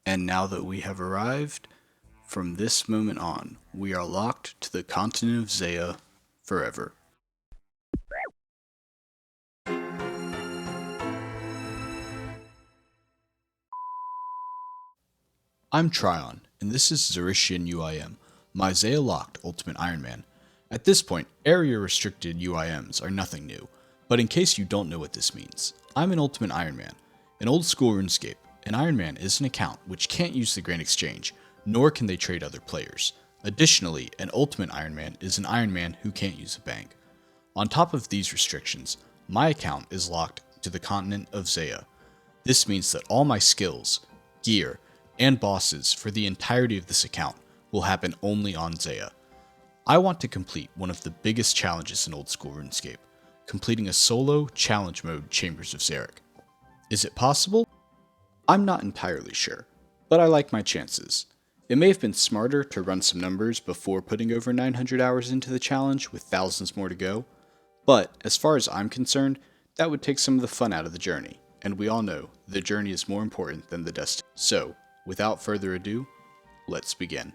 And now that we have arrived, from this moment on, we are locked to the continent of Zeah forever. I'm Tryon, and this is Xerician UIM, my Zeah-locked Ultimate Ironman. At this point, area-restricted UIMs are nothing new, but in case you don't know what this means, I'm an Ultimate Ironman. In old-school RuneScape, an Ironman is an account which can't use the Grand Exchange, nor can they trade other players. Additionally, an Ultimate Ironman is an Ironman who can't use a bank. On top of these restrictions, my account is locked to the continent of Zeah. This means that all my skills, gear, and bosses for the entirety of this account will happen only on Zeah. I want to complete one of the biggest challenges in old school RuneScape, completing a solo challenge mode Chambers of Xeric. Is it possible? I'm not entirely sure, but I like my chances. It may have been smarter to run some numbers before putting over 900 hours into the challenge with thousands more to go, but as far as I'm concerned, that would take some of the fun out of the journey, and we all know the journey is more important than the destination. So, without further ado, let's begin.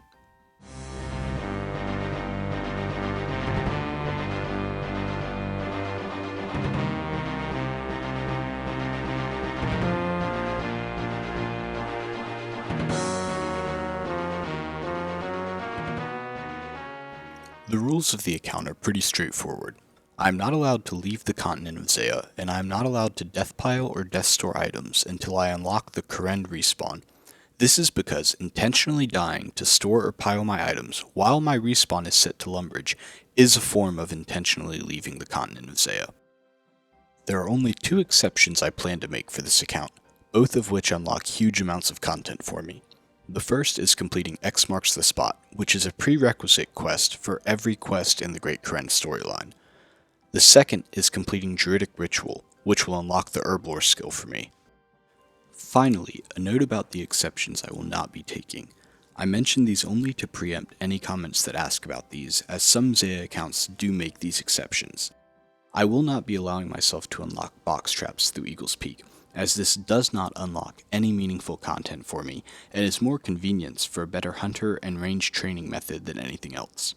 The rules of the account are pretty straightforward. I am not allowed to leave the continent of Zeah, and I am not allowed to death pile or death store items until I unlock the Kourend respawn. This is because intentionally dying to store or pile my items while my respawn is set to Lumbridge is a form of intentionally leaving the continent of Zeah. There are only two exceptions I plan to make for this account, both of which unlock huge amounts of content for me. The first is completing X Marks the Spot, which is a prerequisite quest for every quest in the Great Kourend storyline. The second is completing Druidic Ritual, which will unlock the Herblore skill for me. Finally, a note about the exceptions I will not be taking. I mention these only to preempt any comments that ask about these, as some Zeah accounts do make these exceptions. I will not be allowing myself to unlock box traps through Eagle's Peak, as this does not unlock any meaningful content for me, and is more convenience for a better hunter and range training method than anything else.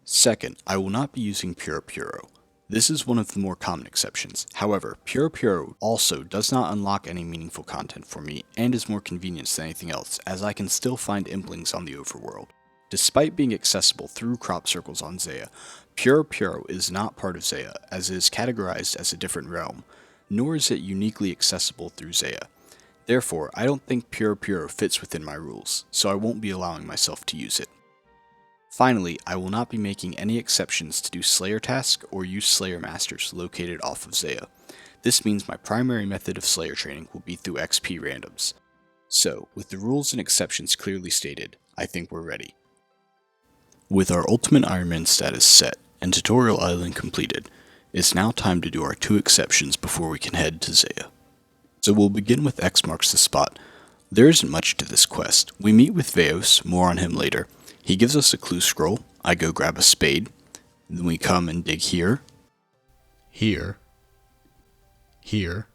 Second, I will not be using Puro Puro. This is one of the more common exceptions. However, Puro Puro also does not unlock any meaningful content for me, and is more convenience than anything else, as I can still find implings on the overworld. Despite being accessible through crop circles on Zeah, Puro Puro is not part of Zeah, as it is categorized as a different realm, nor is it uniquely accessible through Zeah. Therefore, I don't think Puro Puro fits within my rules, so I won't be allowing myself to use it. Finally, I will not be making any exceptions to do Slayer tasks or use Slayer Masters located off of Zeah. This means my primary method of Slayer training will be through XP randoms. So, with the rules and exceptions clearly stated, I think we're ready. With our Ultimate Ironman status set and Tutorial Island completed, it's now time to do our two exceptions before we can head to Zeah. So we'll begin with X Marks the Spot. There isn't much to this quest. We meet with Veos, more on him later. He gives us a clue scroll, I go grab a spade, then we come and dig here, here, here,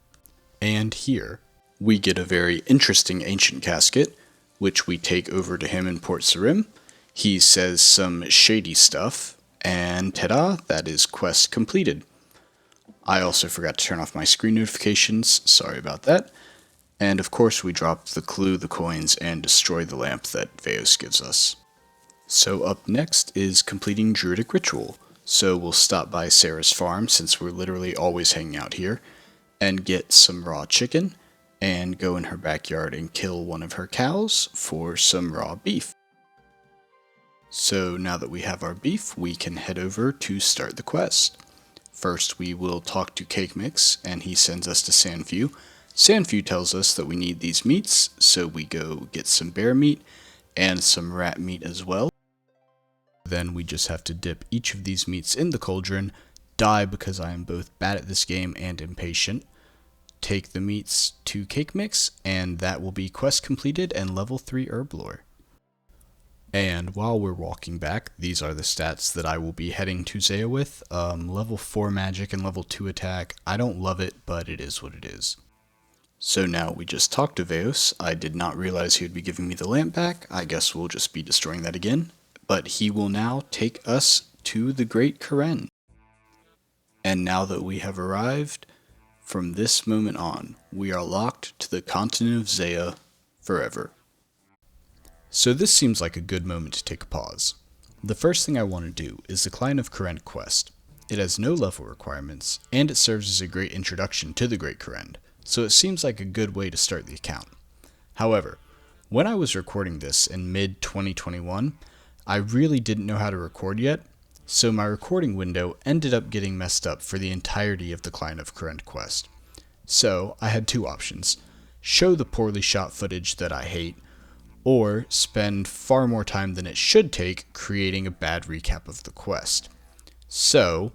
and here. We get a very interesting ancient casket, which we take over to him in Port Sarim. He says some shady stuff, and ta-da, that is quest completed. I also forgot to turn off my screen notifications, sorry about that. And of course we drop the clue, the coins, and destroy the lamp that Veos gives us. So up next is completing Druidic Ritual. So we'll stop by Sarah's farm, since we're literally always hanging out here, and get some raw chicken, and go in her backyard and kill one of her cows for some raw beef. So now that we have our beef, we can head over to start the quest. First, we will talk to KingPax, and he sends us to Sandview. Sandview tells us that we need these meats, so we go get some bear meat, and some rat meat as well. Then we just have to dip each of these meats in the cauldron, die because I am both bad at this game and impatient, take the meats to KingPax, and that will be quest completed and level 3 Herblore. And while we're walking back, these are the stats that I will be heading to Zeah with. Level 4 magic and level 2 attack. I don't love it, but it is what it is. So now we just talked to Veos. I did not realize he would be giving me the lamp back. I guess we'll just be destroying that again. But he will now take us to the Great Kourend. And now that we have arrived, from this moment on, we are locked to the continent of Zeah forever. So this seems like a good moment to take a pause. The first thing I want to do is the Client of Kourend quest. It has no level requirements, and it serves as a great introduction to the Great Kourend, so it seems like a good way to start the account. However, when I was recording this in mid-2021, I really didn't know how to record yet, so my recording window ended up getting messed up for the entirety of the Client of Kourend quest. So I had two options: show the poorly shot footage that I hate, or spend far more time than it should take creating a bad recap of the quest. So,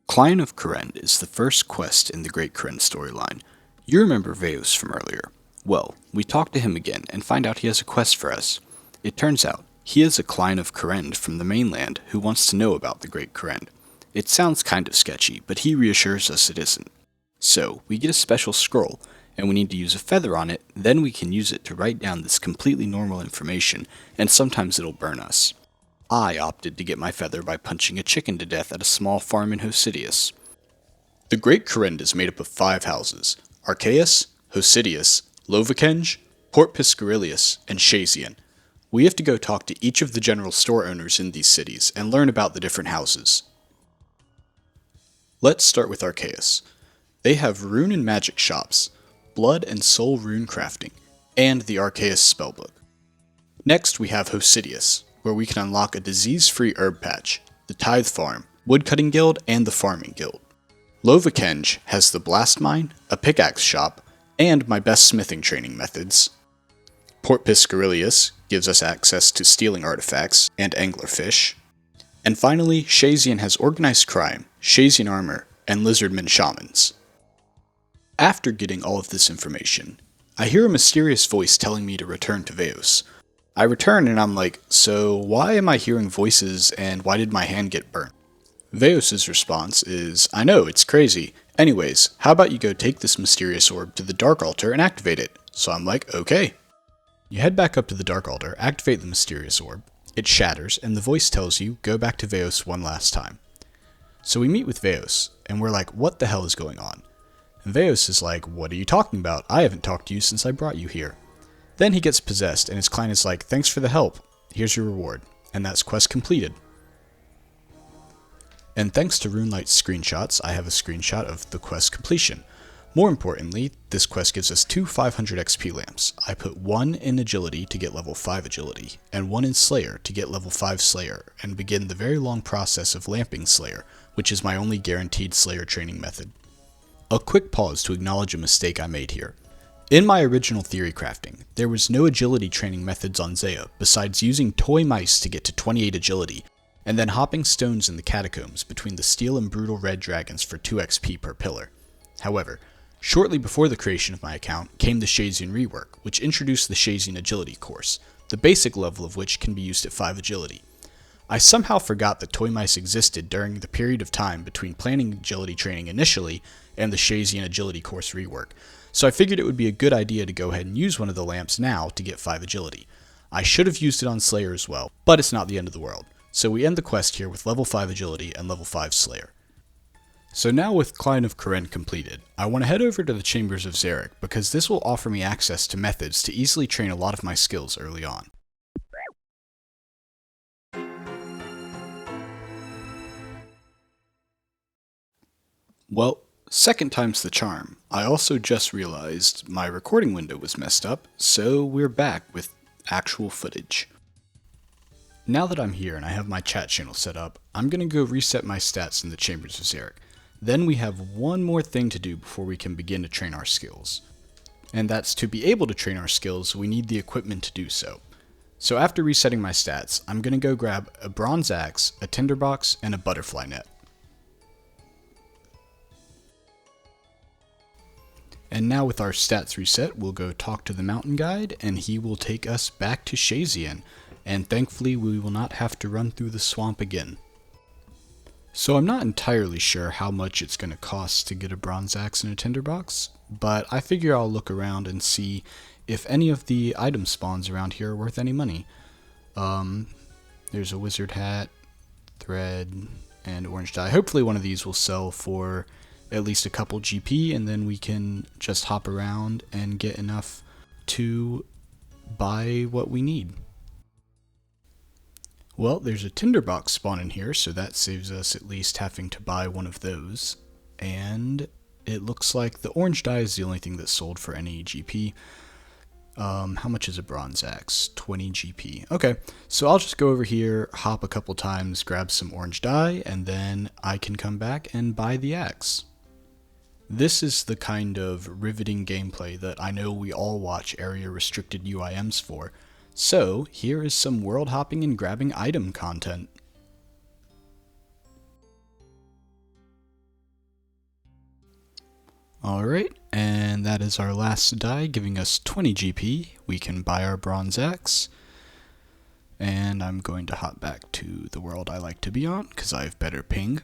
Client of Kourend is the first quest in the Great Kourend storyline. You remember Veos from earlier. Well, we talk to him again and find out he has a quest for us. It turns out, he is a Client of Kourend from the mainland who wants to know about the Great Kourend. It sounds kind of sketchy, but he reassures us it isn't. So, we get a special scroll, and we need to use a feather on it, then we can use it to write down this completely normal information, and sometimes it'll burn us. I opted to get my feather by punching a chicken to death at a small farm in Hosidius. The Great Kourend is made up of 5 houses: Archaeus, Hosidius, Lovakenge, Port Piscarilius, and Xerician. We have to go talk to each of the general store owners in these cities and learn about the different houses. Let's start with Archaeus. They have rune and magic shops, blood and soul rune crafting, and the Archaeus spellbook. Next we have Hosidius, where we can unlock a disease-free herb patch, the Tithe Farm, Woodcutting Guild, and the Farming Guild. Lovakenge has the Blast Mine, a pickaxe shop, and my best smithing training methods. Port Piscarilius gives us access to stealing artifacts and anglerfish. And finally, Xerician has organized crime, Xerician armor, and lizardmen shamans. After getting all of this information, I hear a mysterious voice telling me to return to Veos. I return and I'm like, so why am I hearing voices and why did my hand get burnt? Veos' response is, I know, it's crazy. Anyways, how about you go take this mysterious orb to the Dark Altar and activate it? So I'm like, okay. You head back up to the Dark Altar, activate the mysterious orb. It shatters, and the voice tells you, go back to Veos one last time. So we meet with Veos, and we're like, what the hell is going on? And Veos is like, what are you talking about? I haven't talked to you since I brought you here. Then he gets possessed, and his client is like, thanks for the help. Here's your reward. And that's quest completed. And thanks to RuneLight's screenshots, I have a screenshot of the quest completion. More importantly, this quest gives us 2 500 XP lamps. I put 1 in agility to get level 5 agility, and 1 in Slayer to get level 5 Slayer, and begin the very long process of lamping Slayer, which is my only guaranteed Slayer training method. A quick pause to acknowledge a mistake I made here. In my original theory crafting, there was no agility training methods on Zeah besides using toy mice to get to 28 agility, and then hopping stones in the catacombs between the steel and brutal red dragons for 2 XP per pillar. However, shortly before the creation of my account came the Xerician rework, which introduced the Xerician agility course, the basic level of which can be used at 5 agility. I somehow forgot that toy mice existed during the period of time between planning agility training initially and the Xerician agility course rework, so I figured it would be a good idea to go ahead and use one of the lamps now to get 5 agility. I should have used it on Slayer as well, but it's not the end of the world. So we end the quest here with level 5 agility and level 5 Slayer. So now with Client of Kourend completed, I want to head over to the Chambers of Xeric because this will offer me access to methods to easily train a lot of my skills early on. Well, second time's the charm. I also just realized my recording window was messed up, so we're back with actual footage. Now that I'm here and I have my chat channel set up, I'm going to go reset my stats in the Chambers of Xeric. Then we have one more thing to do before we can begin to train our skills. And that's to be able to train our skills, we need the equipment to do so. So after resetting my stats, I'm going to go grab a bronze axe, a tinderbox, and a butterfly net. And now with our stats reset, we'll go talk to the mountain guide, and he will take us back to Xerician, and thankfully we will not have to run through the swamp again. So I'm not entirely sure how much it's going to cost to get a bronze axe and a tinderbox, but I figure I'll look around and see if any of the item spawns around here are worth any money. There's a wizard hat, thread, and orange dye. Hopefully one of these will sell for at least a couple GP, and then we can just hop around and get enough to buy what we need. Well, there's a tinderbox spawn in here, so that saves us at least having to buy one of those. And it looks like the orange dye is the only thing that's sold for any GP. How much is a bronze axe? 20 GP. Okay, so I'll just go over here, hop a couple times, grab some orange dye, and then I can come back and buy the axe. This is the kind of riveting gameplay that I know we all watch area-restricted UIMs for. So, here is some world hopping and grabbing item content. Alright, and that is our last die, giving us 20 GP. We can buy our bronze axe. And I'm going to hop back to the world I like to be on, because I have better ping.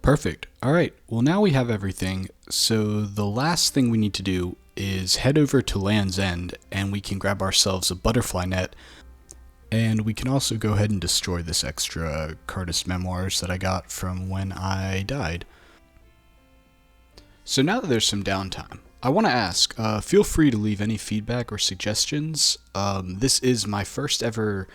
Perfect. Alright, well now we have everything, so the last thing we need to do is head over to Land's End, and we can grab ourselves a butterfly net, and we can also go ahead and destroy this extra Cardus Memoirs that I got from when I died. So now that there's some downtime, I want to ask, feel free to leave any feedback or suggestions. This is my first ever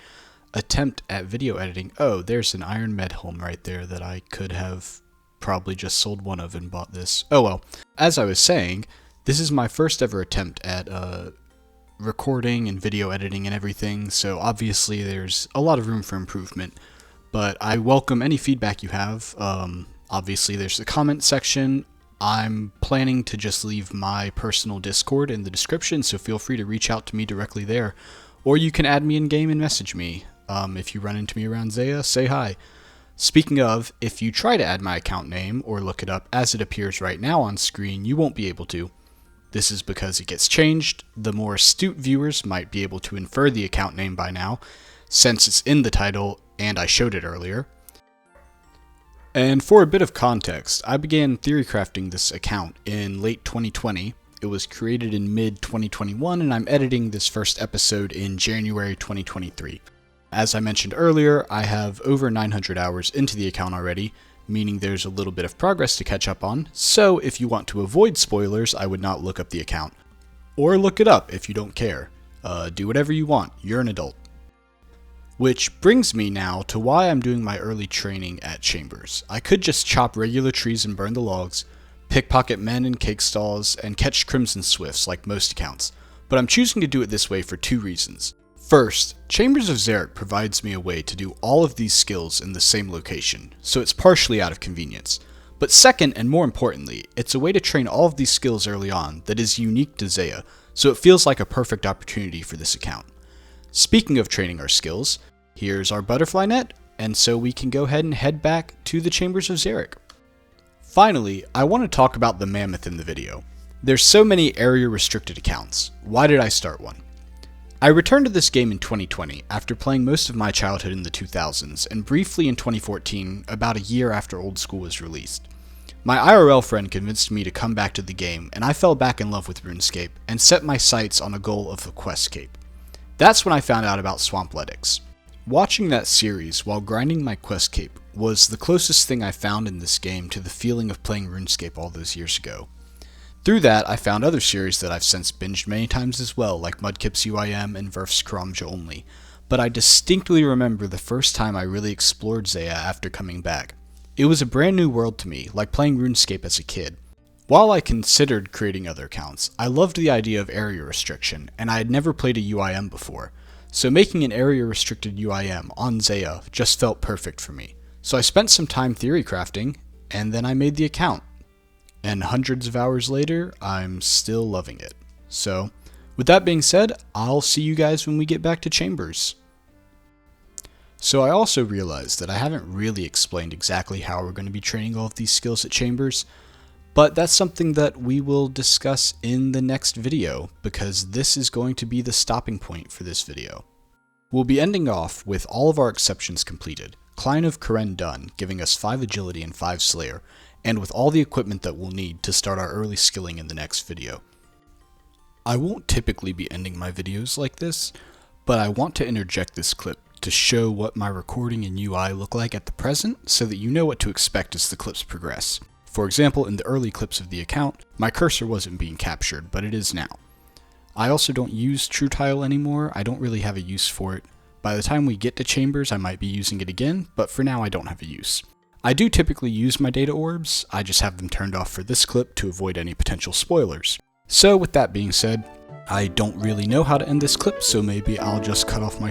attempt at video editing. Oh, there's an Iron Med helm right there that I could have probably just sold one of and bought this. Oh well, as I was saying, this is my first ever attempt at recording and video editing and everything, so obviously there's a lot of room for improvement, but I welcome any feedback you have. Obviously there's the comment section. I'm planning to just leave my personal Discord in the description, so feel free to reach out to me directly there, or you can add me in game and message me. If you run into me around Zeah, say hi. Speaking of, if you try to add my account name or look it up as it appears right now on screen, you won't be able to. This is because it gets changed. The more astute viewers might be able to infer the account name by now, since it's in the title and I showed it earlier. And for a bit of context, I began theory crafting this account in late 2020. It was created in mid-2021, and I'm editing this first episode in January 2023. As I mentioned earlier, I have over 900 hours into the account already, meaning there's a little bit of progress to catch up on, so if you want to avoid spoilers, I would not look up the account. Or look it up if you don't care. Do whatever you want, you're an adult. Which brings me now to why I'm doing my early training at Chambers. I could just chop regular trees and burn the logs, pickpocket men in cake stalls, and catch crimson swifts like most accounts, but I'm choosing to do it this way for two reasons. First, Chambers of Xeric provides me a way to do all of these skills in the same location, so it's partially out of convenience. But second, and more importantly, it's a way to train all of these skills early on that is unique to Zeah, so it feels like a perfect opportunity for this account. Speaking of training our skills, here's our butterfly net, and so we can go ahead and head back to the Chambers of Xeric. Finally, I want to talk about the mammoth in the video. There's so many area restricted accounts. Why did I start one? I returned to this game in 2020 after playing most of my childhood in the 2000s and briefly in 2014, about a year after Old School was released. My IRL friend convinced me to come back to the game, and I fell back in love with RuneScape and set my sights on a goal of the Questscape. That's when I found out about Swampletics. Watching that series while grinding my Questscape was the closest thing I found in this game to the feeling of playing RuneScape all those years ago. Through that, I found other series that I've since binged many times as well, like Mudkip's UIM and Verf's Karamja Only, but I distinctly remember the first time I really explored Zeah after coming back. It was a brand new world to me, like playing RuneScape as a kid. While I considered creating other accounts, I loved the idea of area restriction, and I had never played a UIM before, so making an area restricted UIM on Zeah just felt perfect for me. So I spent some time theory crafting, and then I made the account. And hundreds of hours later, I'm still loving it. So, with that being said, I'll see you guys when we get back to Chambers. So I also realized that I haven't really explained exactly how we're going to be training all of these skills at Chambers, but that's something that we will discuss in the next video, because this is going to be the stopping point for this video. We'll be ending off with all of our exceptions completed, Client of Kourend done, giving us 5 agility and 5 slayer, and with all the equipment that we'll need to start our early skilling in the next video. I won't typically be ending my videos like this, but I want to interject this clip to show what my recording and UI look like at the present so that you know what to expect as the clips progress. For example, in the early clips of the account, my cursor wasn't being captured, but it is now. I also don't use TrueTile anymore. I don't really have a use for it. By the time we get to Chambers, I might be using it again, but for now I don't have a use. I do typically use my data orbs, I just have them turned off for this clip to avoid any potential spoilers. So with that being said, I don't really know how to end this clip, so maybe I'll just cut off my